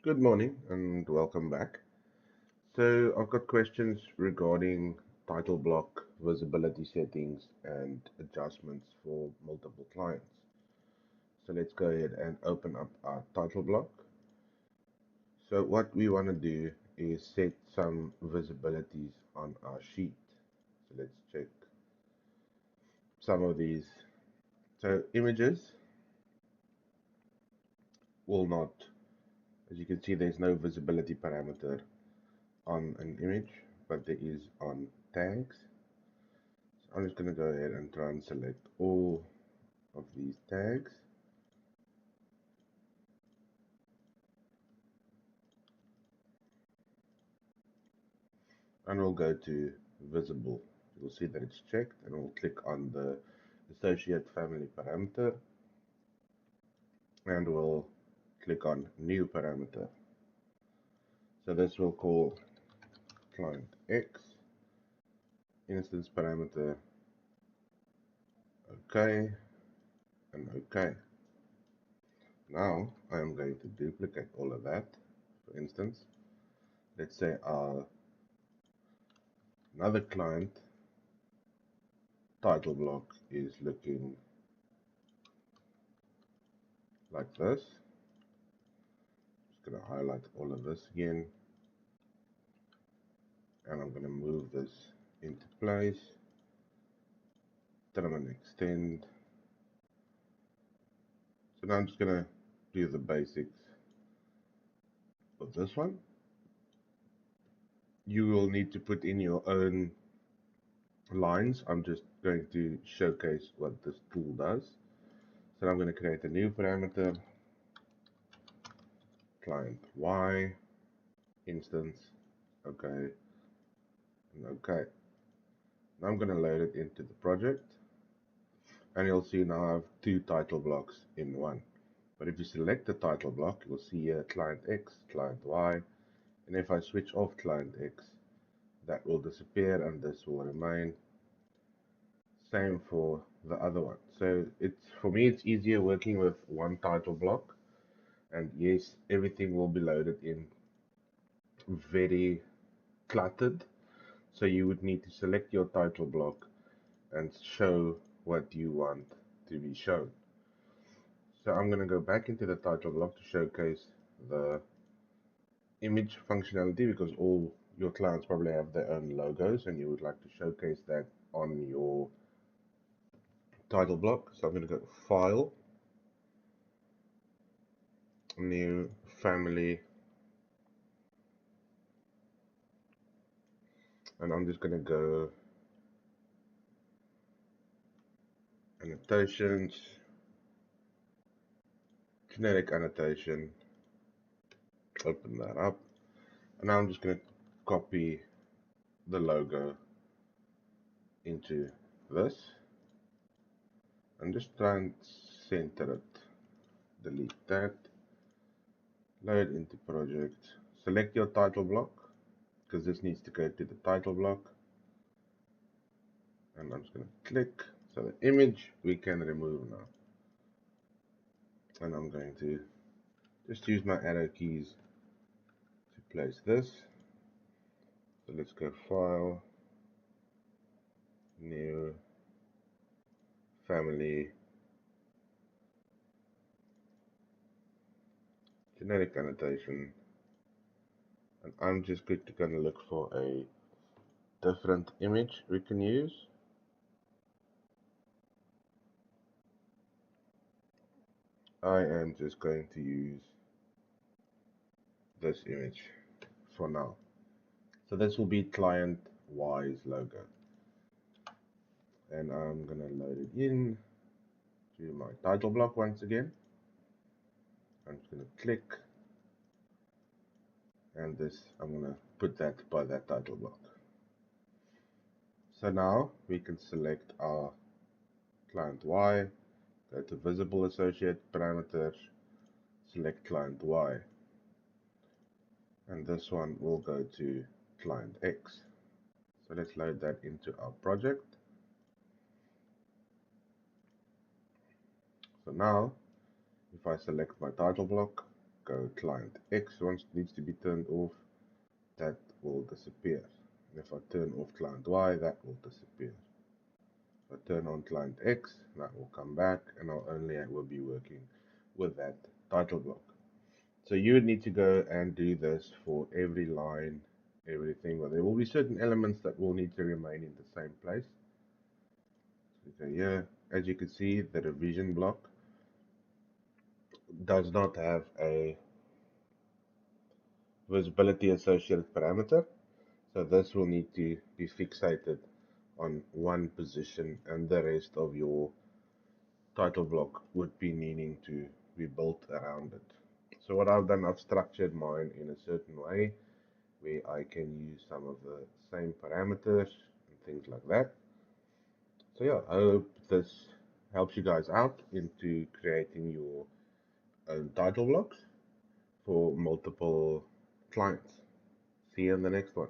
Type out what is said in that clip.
Good morning and welcome back. So I've got questions regarding title block visibility settings and adjustments for multiple clients. So let's go ahead and open up our title block. So what we want to do is set some visibilities on our sheet. So let's check some of these. So images will not, as you can see, there's no visibility parameter on an image, but there is on tags. I'm just going to go ahead and try and select all of these tags. And we'll go to visible. You'll see that it's checked, and we'll click on the associate family parameter, and we'll click on new parameter. So this will call client X, instance parameter, OK, and OK. Now I am going to duplicate all of that. For instance, let's say another client title block is looking like this. Just going to highlight all of this again, and I'm going to move this into place. Then I'm going to extend. So now I'm just going to do the basics of this one. You will need to put in your own lines. I'm just going to showcase what this tool does. So I'm going to create a new parameter, client Y, instance, OK, and OK. Now I'm going to load it into the project, and you'll see now I have two title blocks in one. But if you select the title block, you'll see here client X, client Y, and if I switch off client X, that will disappear and this will remain. Same for the other one. So for me it's easier working with one title block, and yes, everything will be loaded in very cluttered. So you would need to select your title block and show what you want to be shown. So I'm going to go back into the title block to showcase the image functionality, because all your clients probably have their own logos and you would like to showcase that on your title block. So I'm going to go File, New, Family, and I'm just going to go Annotations, Generic Annotation, open that up, and now I'm just going to copy the logo into this and just try and center it. Delete that, load into project, select your title block, because this needs to go to the title block, and I'm just going to click. So the image we can remove now, and I'm going to just use my arrow keys to place this. So let's go File, New, Family, Generic Annotation, and I'm just going to look for a different image we can use. I am just going to use this image for now. So this will be client Y's logo, and I'm going to load it in to my title block once again. I'm just going to click, and this I'm going to put that by that title block. So now we can select our client Y, go to visible associate parameters, select client Y, and this one will go to client X. So let's load that into our project. So now if I select my title block, go client X once it needs to be turned off, that will disappear. And if I turn off client Y, that will disappear. If I turn on client X, that will come back, and I'll only will be working with that title block. So you would need to go and do this for every line, everything. But there will be certain elements that will need to remain in the same place. So here, as you can see, the revision block does not have a visibility associated parameter. So this will need to be fixated on one position, and the rest of your title block would be needing to be built around it. So what I've done, I've structured mine in a certain way where I can use some of the same parameters and things like that. So yeah, I hope this helps you guys out into creating your own title blocks for multiple clients. See you in the next one.